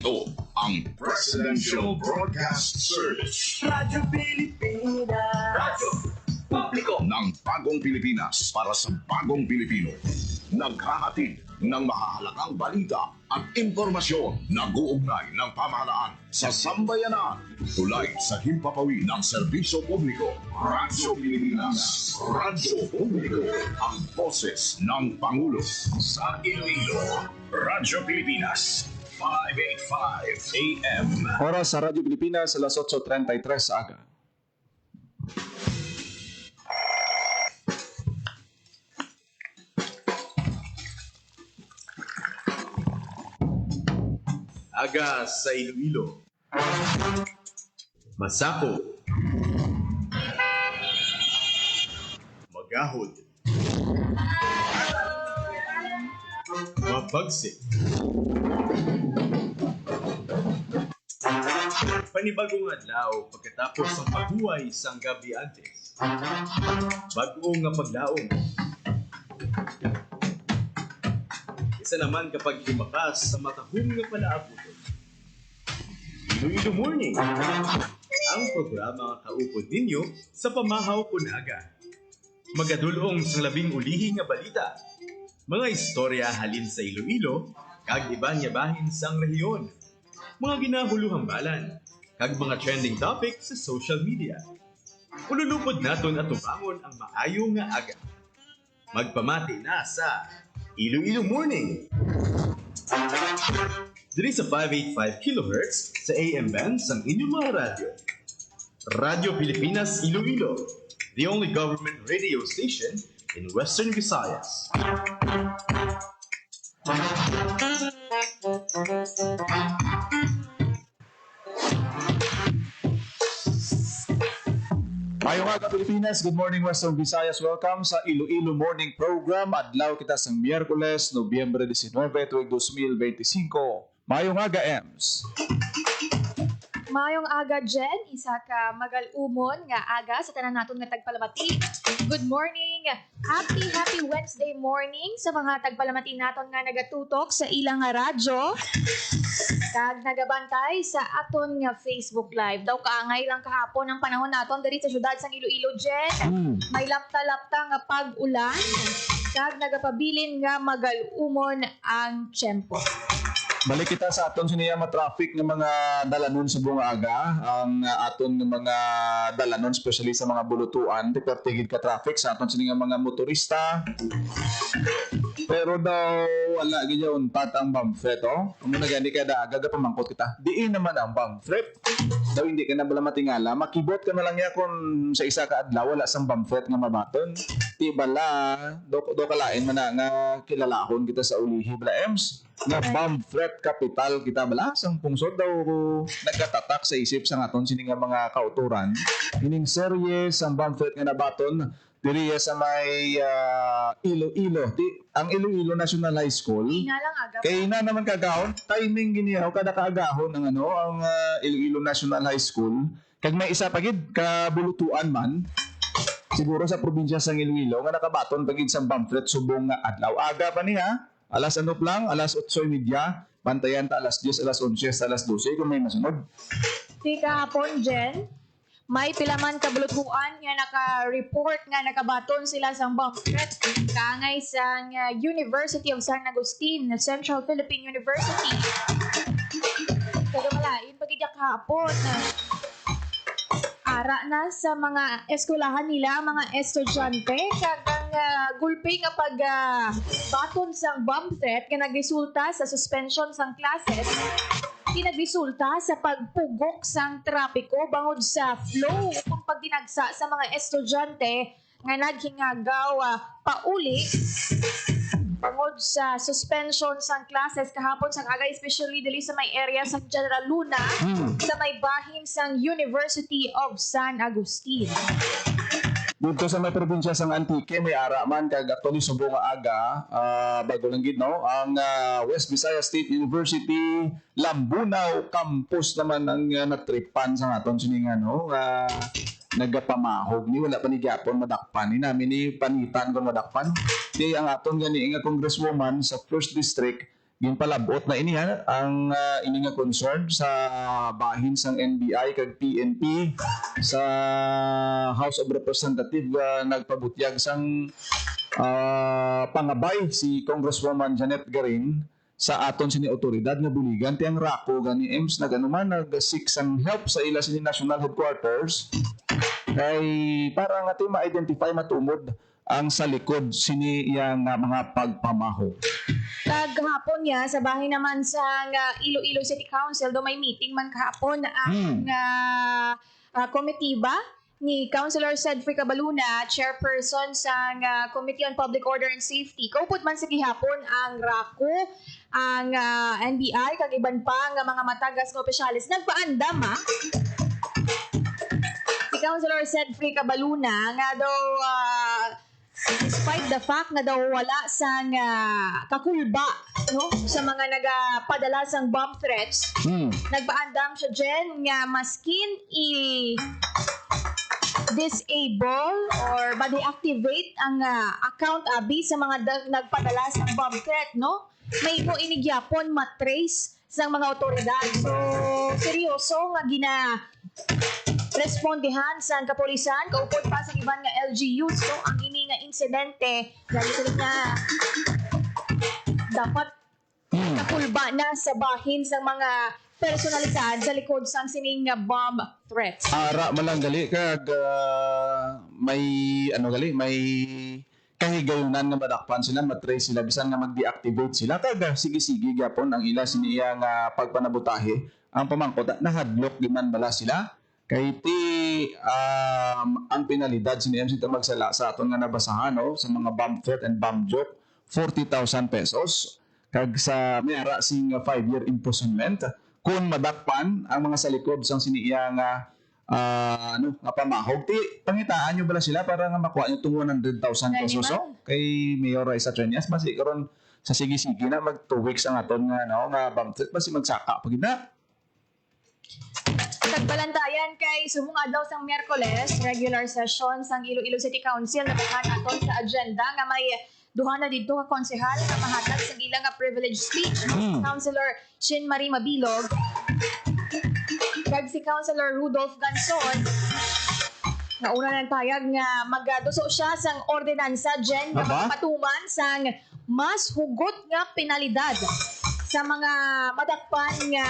Ito ang Presidential Broadcast Service. Radyo Pilipinas. Radyo Publiko ng Bagong Pilipinas para sa Bagong Pilipino. Naghahatid ng mahahalagang balita at impormasyon na guugnay ng pamahalaan sa sambayanan. Tulay sa himpapawid ng serbisyo publiko. Radyo Pilipinas. Radyo Publiko. Ang boses ng Pangulo sa Iloilo. Radyo Pilipinas. 585 AM. Oras sa Radyo Pilipinas, alas 8:33 aga. Aga sa Iloilo. Masako. Magahod. Mapagsik. Panibagong adlaw pagkatapos ng paghuway sang gabi antes. Bagong nga paglaong. Isa naman kapag himakas sa matahong nga palaabuton. Iloilo Morning, ang programa nga kaupod ninyo sa pamahaw kunaga. Magadulong sa labing ulihi nga balita. Mga istorya halin sa Iloilo, kag iban nga bahin sang rehiyon. Mga ginahuluhang balan, kag mga trending topic sa social media. Ululupod naton at tumangon ang maayo nga aga. Magpamati na sa Iloilo Morning. Diri sa 585 kHz sa AM band sang inyong mga radyo. Radyo Pilipinas Iloilo, the only government radio station in Western Visayas. Mayong aga Pilipinas, good morning Western Visayas. Welcome sa Iloilo Morning Program. Adlaw kita sa Miyerkules, Nobyembre 19, tuig 2025. Mayong aga, Ems. Mayong aga, Jen. Isa ka magalumon nga aga sa tanan naton nga tagpalamati. Good morning. Happy Wednesday morning sa mga tagpalamati naton nga nagatutok sa ilang nga radyo. Kag nagabantay sa aton nga Facebook Live. Daw kaangay lang kahapon ang panahon naton diri sa syudad sang Iloilo, Jen. May lapta-lapta nga pag-ulan. Kag nagapabilin nga magalumon ang tiyempo. Balik kita sa aton siniya traffic ng mga dalanon sa buong aga. Ang aton ng mga dalanon, especially sa mga bulutuan, tigid ka traffic sa aton siniya mga motorista. Pero daw wala gid yun patang bumfret oh. Kung nagani ka da aga pamangkot kita. Diin naman ang bumfret. Daw hindi ka na bala matingala, makibot ka na lang ya kung sa isa ka adlaw wala sang bumfret nga mabaton. Ti bala do kalain man na nga kilalahon kita sa ulihi bala Ems. Na bumfret capital kita bala sang pungsod daw nagkatatak sa isip sa aton sini nga mga kauturan. Ining serye sang bumfret nga nabaton diri sa may Iloilo. Ang Iloilo National High School. Ina lang aga. Kay na naman kagahon, timing ginihaw kada kaagahon ng ang Iloilo National High School. Kag may isa pagid kabulutuan man. Siguro sa probinsya sang Iloilo nga nakabaton pagid sa pamphlet subong nga adlaw. Aga pa niya. Alas lang, alas 8:30. Bantayan ta alas 10, alas 11, alas 12 kung may masunod. Di kahapon, Jen. May pilaman kabulutuan nga naka-report nga nakabaton sila sa bumfret kaangay sa University of San Agustin, Central Philippine University. Kagamalain pagidya kahapon. Ara na sa mga eskwelahan nila, mga estudyante, kagang gulpi kapag baton sang bumfret nga nagresulta sa suspension sang classes. Nagresulta sa pagpugok sang trapiko bangod sa flow kung pagdinagsa sa mga estudyante nga naghingagaw pauli bangod sa suspension sang classes kahapon sang aga, especially dili sa may area sa General Luna sa may bahin sang University of San Agustin. Dito sa may probinsya sang Antique, may ara man kag actually subong nga aga, bago lang gid no, ang West Visayas State University Lambunaw campus naman ang natripan sa aton sini nga no, nagapamahog ni wala pa ni gyapon madakpan ni namin ni panitan kon madakpan. Di ang aton gani nga congresswoman sa 1st district ginpalabot na ini ang ini nga concern sa bahin sang NBI kag PNP sa House of Representatives nagpabutyag sang pangabay si Congresswoman Janet Garin sa aton sini otoridad nga buligan ti ang rako gani EMS na ganuman nag-seek sang help sa ila sini national headquarters kay para nga ti ma-identify matumod ang sa likod sini yang mga pagpamaho. Kahapon niya, sa bahay naman sa Iloilo City Council, do may meeting man kahapon ang komitiba ni Councilor Cedric Cabaluna, chairperson sa Committee on Public Order and Safety. Kaupot man sa gihapon ang RACO, ang NBI, kag iban pa nga mga matagas nga opisyalis. Nagpaandam si Councilor Cedric Cabaluna nga daw despite the fact na daw wala sang kakulba no sa mga nagapadala sang bomb threats, nagpaandam siya dyan nga maskin disable or ma-deactivate ang account abi sa mga nagpadala sang bomb threat, no? May mo inigyapon matrace sang mga otoridad. So, seryoso nga respondihan sa kapulisan, kaupod pa sa iban nga LGU. So, ang ini nga insidente, dahil sila nga dapat nakulba na sa bahin sa mga personalidad sa likod sang sining nga bomb threats. Ara malang gali kag may may kahigayunan nga madakpan sila, matrace sila bisan nga mag-deactivate sila kag sige-sige gyapon ang ila siniya nga pagpanabutahe. Ang pamangkot nahadlok giman bala sila kay ti ang penalidad sini MC magsala sa aton nga nabasahan no sa mga bomb threat and bomb joke 40,000 pesos kag sa may ara sing 5-year imprisonment kung madakpan ang mga salikod sang siniya nga nga pamahog. Ti pangitaan nyo bala sila para nga makuha nyo itong 100,000 pesos kay Mayor Raisa Treñas. Basi karon sa sige-sige na mag 2 weeks ang aton nga nga bomb threat basi magsaka pag na. Tagbalantayan kay sumunga daw sang Miyerkules, regular session sang Iloilo City Council na bakan aton sa agenda nga may duha na dito ka konsehal nga mahatag sa ilang nga privilege speech. Councilor Shin Marie Mabilog kag si Councilor Rudolph Ganson nga una ng tayag nga magduso siya sang ordinansa dyan nga magpatuman sang mas hugot nga penalidad sa mga madakpan nga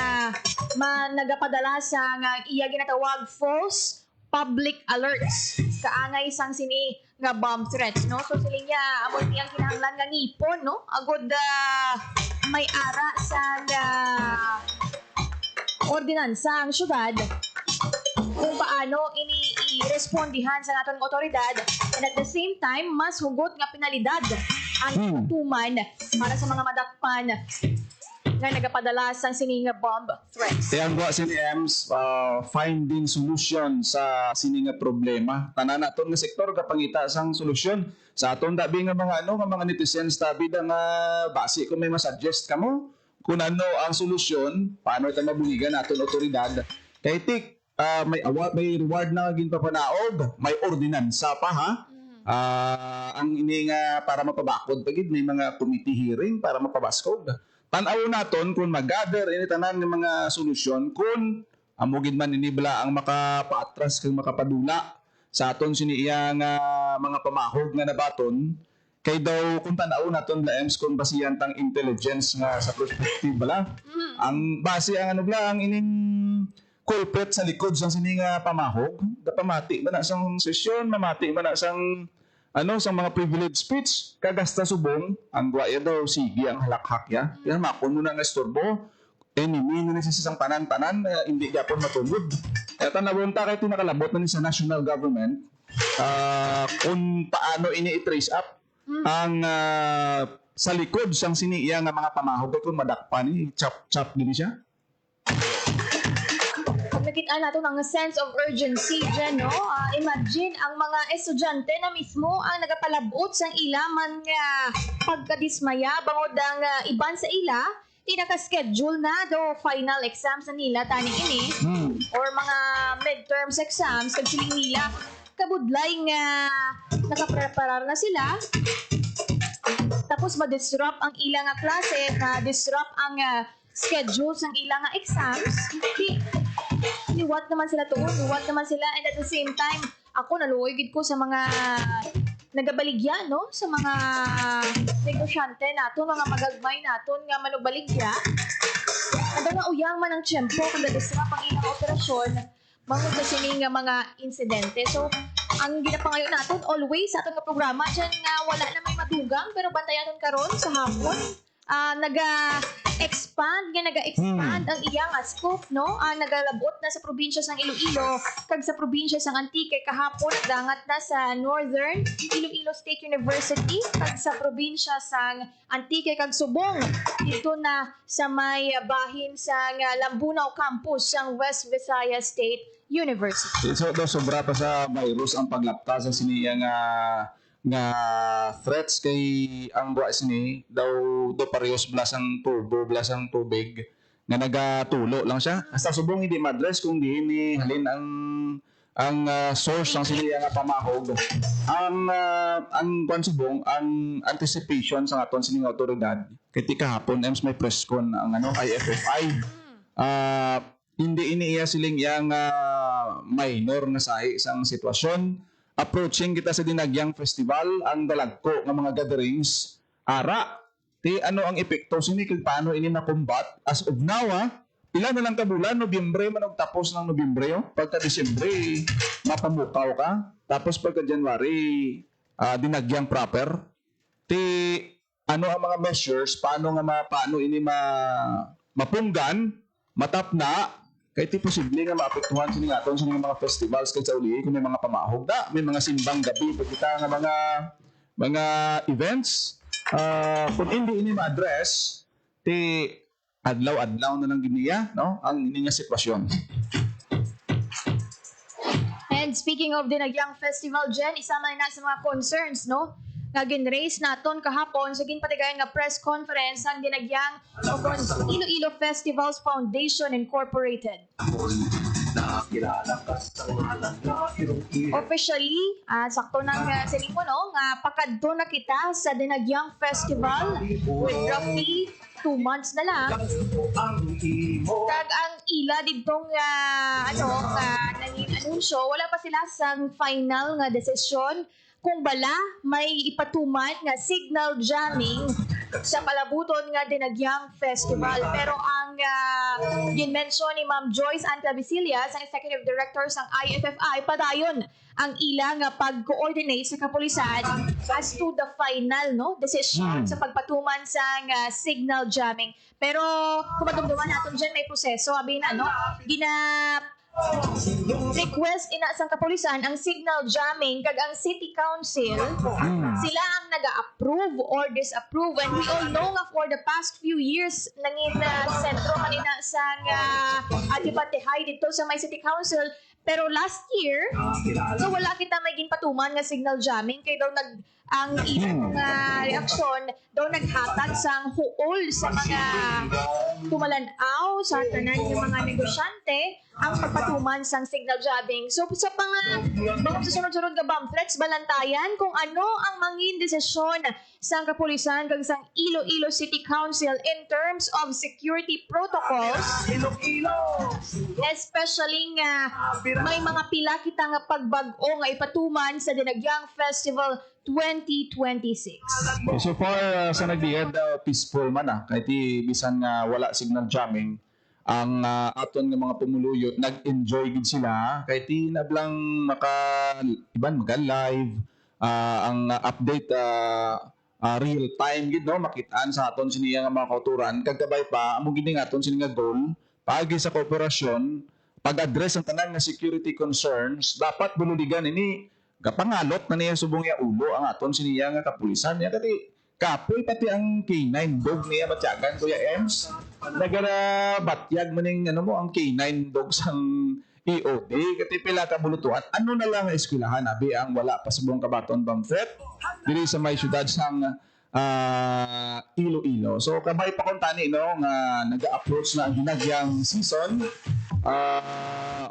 nagapadala sa nga iya ginatawag false public alerts kaangay sang sini nga bomb threats, no? So sila niya amon niyang kinahanglan nga ngipon, no? Agod may ara sa ordinansa ang syudad kung paano i-respondihan sa naton otoridad and at the same time mas hugot nga penalidad ang tuman para sa mga madakpan nga nagapadala sang sini nga bomb threats. Kaya ang si EMS finding solution sa sini nga problema. Tanan naton nga sektor kapangita sang solusyon. Sa aton dabi nga mga nga mga netizens tabi da nga base kung may masuggest kamo kung ano ang solusyon, paano ita mabuligan naton otoridad. Kay tik may reward na ginpapanaog, may ordinansa pa ha. Ang ini nga para mapabakod pagid may mga committee hearing para mapabaskog. Tanaw naton kung mag-gather ini tanan ng mga solusyon kung amugid man ini bala ang makapaatras kag makapadula sa aton siniya nga mga pamahog nga nabaton kay daw kung tanaw naton la EMS kung basihan tang intelligence nga sa perspective bala ang base ang ang ining culprit sa likod sang sini nga pamahog da pamati ba na sang sesyon mamati ba na sang sa mga privilege speech, kagasta subong, ang guwaya daw, sige, ang halakhak ya. Kaya makon mo na nga estorbo, enemy na sa isang tanan-tanan, hindi yapon matulog. Kaya tanawon ta kay tinakalabot na ni sa national government, kung paano ini i-trace up ang sa likod sang siniya nga mga pamahog, kung madakpan, chop-chop din siya. Nakita natin ang sense of urgency dyan, no? Imagine ang mga estudyante na mismo ang nagapalabot sa ila man nga pagkadismaya bangod ang iban sa ila tinaka-schedule na do final exams na nila tani ini or mga midterms exams kag siling nila kabudlay nga nakapreparar na sila Tapos ma-disrupt ang ilang nga klase, ma-disrupt ang schedules ng ilang nga exams. Liwat naman sila tuon, liwat naman sila, and at the same time, ako naluoy gid ko sa mga nagabaligya, no? Sa mga negosyante naton, mga magagmay naton nga manubaligya. Kada nga uyang man ang tiyempo kung na-disrupt ang ilang operasyon, mangod na sini nga mga insidente. So, ang ginapangayo natin always sa atong nga programa dyan nga wala na may madugang pero bantayan karon sa hapon. Naga-expand ang iyang scope, no? Nagalabot na sa probinsya sang Iloilo kag sa probinsya sang Antique kahapon nagdangat na sa Northern Iloilo State University kag sa probinsya sang Antique kag Subong dito na sa may bahin sang Lambunaw campus sang West Visayas State University. So, sobra pa sa virus ang paglapta sa siniya nga threats kay ang buwa sini daw parehas blasang turbo blasang tubig nga nagatulo lang siya hasta subong hindi madress kung di ni halin ang source ng siniya nga pamahog ang subong ang anticipation sa aton sining awtoridad kay ti kahapon ems may press con ang IFFI hindi iniiya siling yang minor nga sahi sang sitwasyon. Approaching kita sa Dinagyang Festival, ang dalagko ng mga gatherings, ara, ano ang epekto sini kung paano ini na-combat as of now, pila na lang kabulan, Nobyembre, tapos ng Nobyembre, pagka Disyembre, mapamukaw ka, tapos pagka January, Dinagyang proper, ano ang mga measures, paano ini mapunggan, matapna, kaya ti posible nga maapektuhan sini aton sa mga festivals kay sa uli kung may mga pamahog da, may mga simbang gabi pagkita nga mga events kung hindi ini ma-address ti adlaw-adlaw na lang giniya no ang ining sitwasyon. And speaking of Dinagyang Festival, Jen, isa man na sa mga concerns, no? Nga gin-raise naton kahapon sa ginpatigayan nga press conference ang Dinagyang Iloilo Festivals Foundation Incorporated. Officially, sakto nang siling mo, no? Nga pakadto na kita sa Dinagyang Festival with roughly 2 months na lang. Kag ang ila ditong nanging anunsyo, wala pa sila sang final nga desisyon kung bala may ipatuman nga signal jamming sa palabuton nga Dinagyang Festival. Pero ang ginmention ni Ma'am Joyce Antavicilia, ang Executive Director sang IFFI, padayon ang ila nga pag-coordinate sa kapulisan as to the final decision sa pagpatuman sa signal jamming. Pero kung madumduman natin dyan, may proseso. Abi na, request ina sang kapulisan ang signal jamming kag ang City Council sila ang naga-approve or disapprove, and we all know nga for the past few years nangin sentro kanina sang Adipatehay dito sa may City Council, pero last year so wala kita may ginpatuman nga signal jamming kay daw ang ilang reaksyon daw naghatag sang huol sa mga tumalanaw sa tanan ng mga negosyante ang pagpatuman sang signal jamming. So sa mga susunod-sunod nga bomb threats, balantayan kung ano ang mangin desisyon sang kapulisan kag sang Iloilo City Council in terms of security protocols, especially nga may mga pila kita nga pagbag-o nga ipatuman sa Dinagyang Festival 2026. Okay, so far sa nagdiad peaceful man kahit bisan nga wala signal jamming ang aton nga mga pumuluyot nag-enjoy gid sila kahit nablang maga-live ang update real time gid makitaan sa aton siniya nga mga kauturan kagkabay pa amo gid nga aton sini nga goal paagi sa kooperasyon pag-address ang tanan nga security concerns dapat bululigan ini kapangalot na niya subong ya ulo ang aton siniya nga kapulisan niya kati kapoy pati ang K9 dog niya matyagan Kuya Ems nagara batyag maning ang K9 dog sang EOD kati pila ka bulutuan ano na lang eskwelahan abi ang wala pa subong kabaton bomb threat diri sa may syudad sang Iloilo. So kabay pa kon tani nga naga-approach na ang Dinagyang season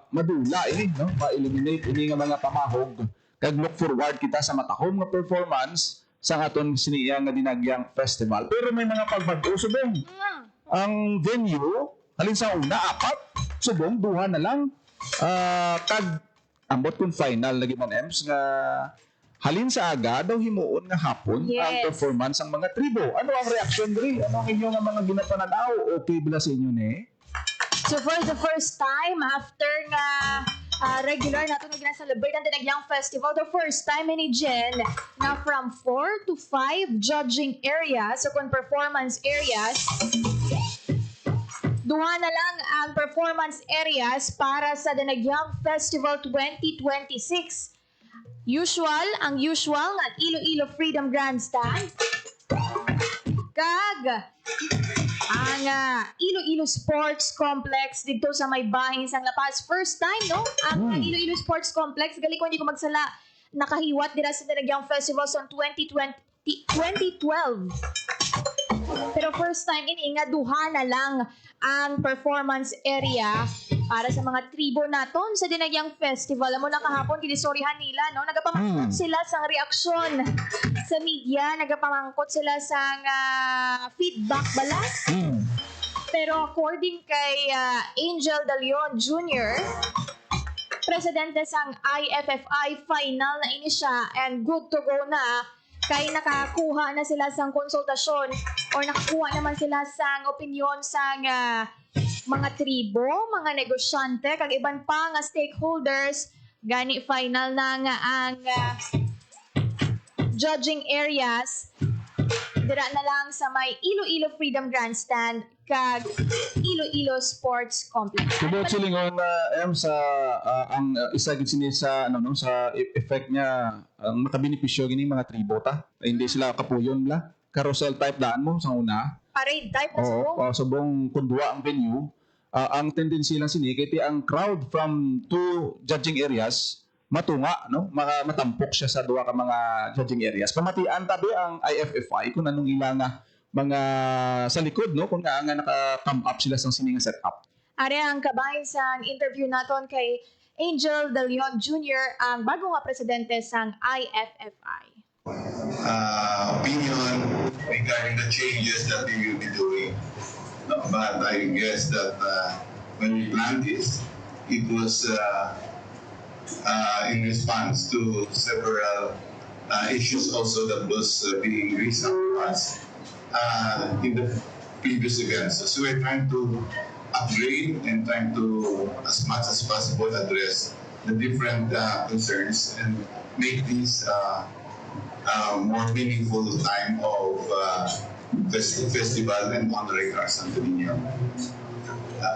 madula ini ma-eliminate ini nga mga pamahog kag look forward kita sa matahom nga performance sa aton siniya nga dinagyang festival. Pero may mga pagbag-o subong. Ang venue, halin sa una, 4, subong, 2 na lang. Kag ambot kung final lagi man Ems nga halin sa aga daw himuon nga hapon Yes. ang performance ng mga tribo. Ano ang reaction diri? Ano ang inyo nga mga ginapananaw? Okay ba sa inyo ni? So for the first time, after nga regular nato nga gina-celebrate ang Dinagyang Festival, the first time ni Jen na from 4 to 5 judging areas, so kung performance areas, duha na lang ang performance areas para sa Dinagyang Festival 2026. Ang usual nga Iloilo Freedom Grandstand, kag ang Iloilo Sports Complex dito sa may bahin sang Lapas. First time, no? Ang Iloilo Sports Complex, gali ko hindi ko magsala, nakahiwat dira sa Dinagyang Festival sa 2012. Pero first time ini nga duha na lang ang performance area para sa mga tribo naton sa Dinagyang Festival. Amo na kahapon ginistoryahan nila, no? Nagapamangkot sila sang reaksyon sa media, nagapamangkot sila sang feedback balas. Pero according kay Angel De Leon Jr., presidente sang IFFI, final na ini siya and good to go na kay nakakuha na sila sang konsultasyon or nakakuha naman sila sang opinyon sang mga tribo, mga negosyante, kag iban pa nga stakeholders. Gani final na nga ang judging areas. Dira na lang sa may Iloilo Freedom Grandstand kag Iloilo Sports Complex. Subot silingon sa ang isa gid sini sa sa effect niya ang makabenepisyo gini mga tribo ta. Hindi sila kapuyon la. Carousel type daan mo sa una. Parade type na subong. Subong kundwa ang venue. Ang tendency lang sini kay ang crowd from two judging areas matunga, no? Matampok siya sa duha ka mga judging areas. Pamatian tabi ang IFFI kung anong ilang mga sa likod, no? Kung nga naka-come up sila sa sining setup. Ari ang kabahin sa interview naton kay Angel De Leon Jr., ang bago nga presidente sang IFFI. Opinion regarding the changes that we will be doing. But I guess that when we planned this, it was in response to several issues also that was being raised up to us in the previous events. So we're trying to upgrade and trying to, as much as possible, address the different concerns and make this more meaningful time of festival and honoring our Santo Niño.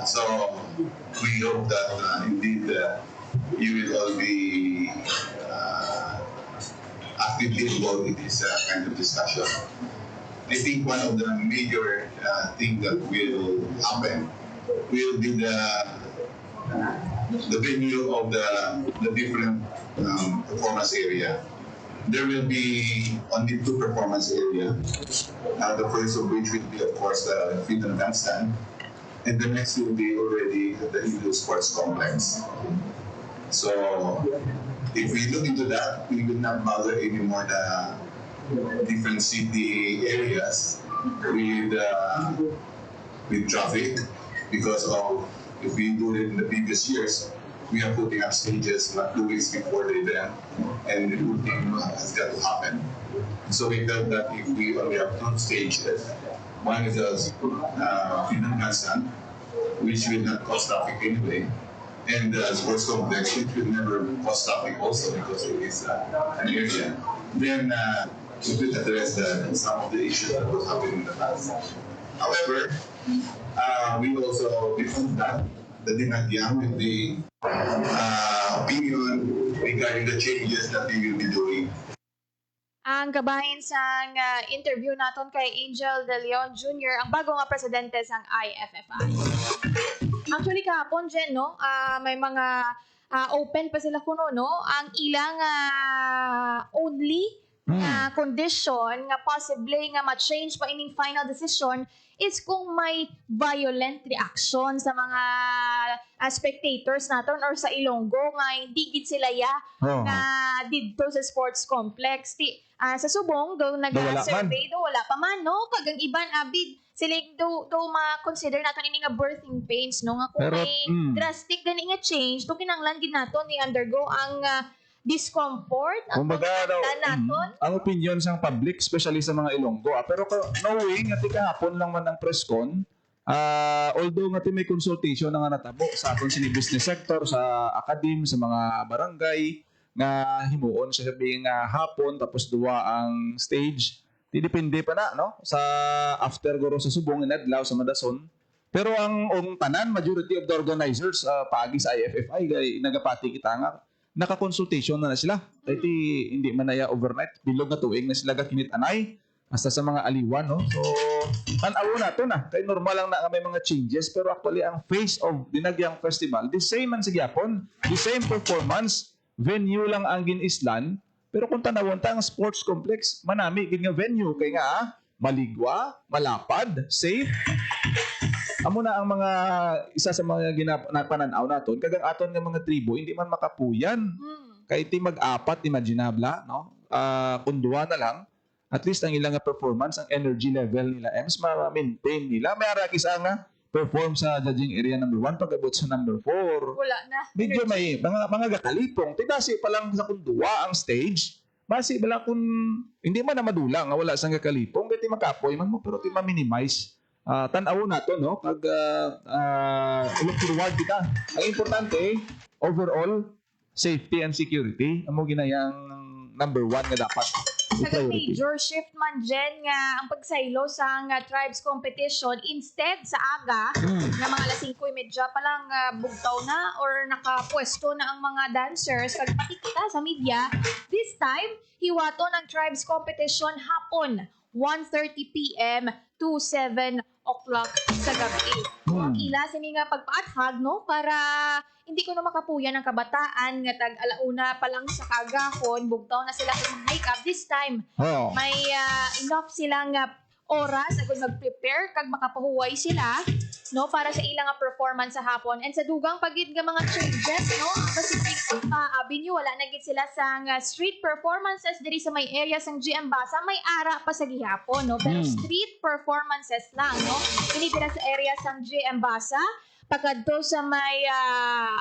So we hope that indeed you will all be actively involved in this kind of discussion. I think one of the major things that will happen will be the venue of the different performance area. There will be only 2 performance areas. The first of which will be, of course, the Freedom Grandstand, and the next will be already the Iloilo Sports Complex. So, if we look into that, we will not bother anymore the different city areas with traffic, because of, if we do it in the previous years, we are putting up stages not 2 weeks before the event, and the routing has got to happen. So we felt that if we only have 2 stages, one is a Freedom Grandstand, which will not cause traffic anyway, and the sports complex, which will never cause traffic also because it is an area. Then we will address some of the issues that was happening in the past. However, we also before that, the Dinagyang with the opinion regarding the changes that we will be doing. Ang kabahin sa interview naton kay Angel De Leon Jr., ang bago nga presidente sang IFFI. Actually kahapon Jen, no, may mga open pa sila kuno, no, ang ilang only condition nga possibly nga ma-change pa ining final decision is kung may violent reaction sa mga spectators naton or sa Ilonggo nga hindi gid sila Oo. nga didto sa sports complex. Sa Subong do wala nag-survey do wala pa man no kagang iban abid sila do ma-consider naton ini nga birthing pains no nga kung Pero, may drastic gani nga change do kinahanglan gid naton ni undergo ang discomfort ang Kumbaga daw, naton. ang opinion sa public, especially sa mga Ilonggo. Pero knowing nga kahapon lang man ang press con, although nga may consultation na nga natabo sa aton sini business sector, sa academe, sa mga barangay, nga himuon sa sabi nga hapon, tapos duwa ang stage. Depende pa na, no? Sa after guro sa Subong, inadlaw sa Madason. Pero ang tanan, majority of the organizers, paagi sa IFFI, nagapati kita nga, naka-consultation na sila. Dahil hindi man na overnight. Bilog na tuig na sila gakinit-anay. Hasta sa mga aliwan, no? So, tanaw na ito na. Kaya normal lang na may mga changes. Pero actually, ang face of Dinagyang Festival, the same man sa Gyapon, the same performance, venue lang ang ginislan. Pero kung tanawon ta ang sports complex, manami gid nga venue. Kaya nga, maligwa, malapad, safe. Amo na ang mga isa sa mga ginapananaw naton kagang aton nga mga tribo hindi man makapuyan. Kay ti mag-apat imaginabla no. Kung duwa na lang at least ang ilang nga performance ang energy level nila mas ma-maintain nila. May ara kisa nga perform sa judging area number 1 pag-abot sa number 4. Wala na. Medyo may mga gakalipong. Tidasi pa lang sa kung duwa ang stage. Basi bala kung hindi man na madulang nga wala sang gakalipong kay ti makapoy man mo pero ti ma-minimize. Tanaw na to no pag look forward kita. Ang importante overall safety and security amo ginayang number 1 nga dapat Kagang priority. major shift man dyan nga ang pagsaylo sa nga tribes competition instead sa aga nga mga alas 5:30 pa lang bugtaw na or nakapwesto na ang mga dancers kag pati kita sa media this time hiwato ng tribes competition hapon 1:30 p.m. to 7 o'clock sa gabi. Ang ila sini nga pagpaathag no para hindi ko na makapuyan ang kabataan nga tag alauna pa lang sa kagahon bugtaw na sila sa make up this time. Oh. May enough silang oras agud mag-prepare kag makapahuway sila no para sa ilang performance sa hapon and sa dugang pagid nga mga changes no ang Pacific Avenue wala na gid sila sa street performances diri sa may area sang GM Basa may ara pa sa gihapon no pero street performances lang no kini dira sa area sang GM Basa pagkadto sa may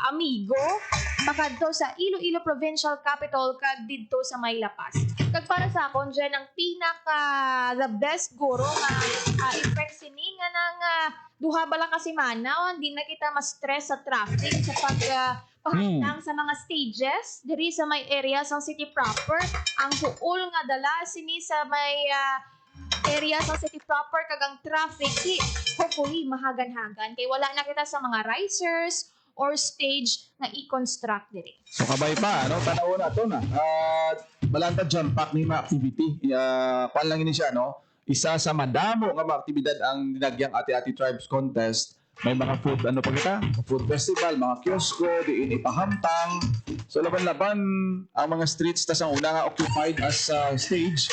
Amigo, pagkadto sa Iloilo Provincial Capital kag didto sa may Lapas. Kag para sa akon dyan ang pinaka the best guro nga effect sini nga nang duha ba lang kasi mana hindi na kita ma-stress sa traffic sa paghatang sa mga stages diri sa may area sa city proper ang suol nga dala sini sa may area sa city proper kagang traffic di hopefully mahagan-hagan kay wala na kita sa mga risers or stage na i-construct diri. So kabay pa no tanaw na to na. Balanta jump pack ni mga activity. Kuan lang ini siya no. Isa sa madamo nga mga aktibidad ang Dinagyang Ati-Ati Tribes Contest. May mga food food festival, mga kiosko, diin ipahamtang. So laban-laban ang mga streets tas ang una nga occupied as stage.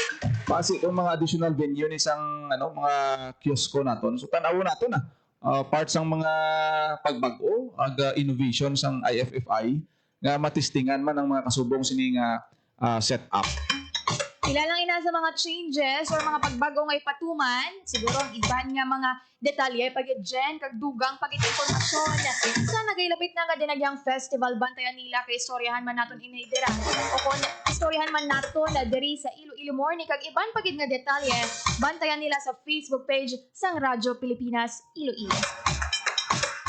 Pasi itong mga additional venue ni isang mga kiosko naton. So tanaw nato na. Parts ng mga pagbago ag innovation sang IFFI nga matistingan man ang mga kasubong sini nga setup. Ilan lang ina sa mga changes or mga pagbago nga ipatuman, siguro ang iban nga mga detalye pagidjen kag dugang pagit-impormasyon. Sa nagailapit na nga Dinagyang Festival bantayan nila kay istoryahan man naton inaidira o kung istoryahan man naton na diri sa Iloilo Morning kag iban pagid nga detalye bantayan nila sa Facebook page sang Radyo Pilipinas Iloilo.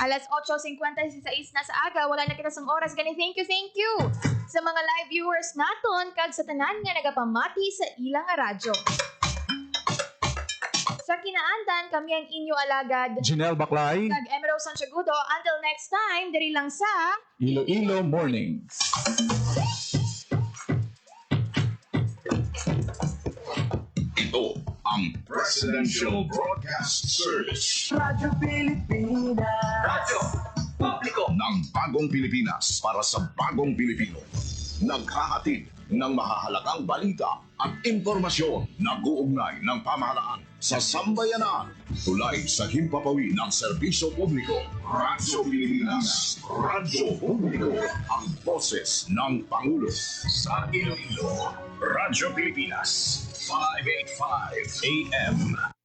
Alas 8:56 na sa aga, wala na kita sang oras. Gani, thank you sa mga live viewers naton kag sa tanan nga nagapamati sa ilang radyo. Sa kinaandan, kami ang inyo alagad. Janelle Baclay, Kag Emerald Santiagudo. Until next time, diri lang sa Iloilo Morning. Ito ang Presidential Broadcast Service Radyo Pilipinas. ng bagong Pilipinas para sa bagong Pilipino. naghahatid ng mahahalagang balita at impormasyon na guugnay ng pamahalaan sa sambayanan. Tulay sa himpapawi ng serbisyo publiko. Radyo Pilipinas. Radyo Publiko. Ang boses ng Pangulo. Sa Iloilo, Radyo Pilipinas. 585 AM.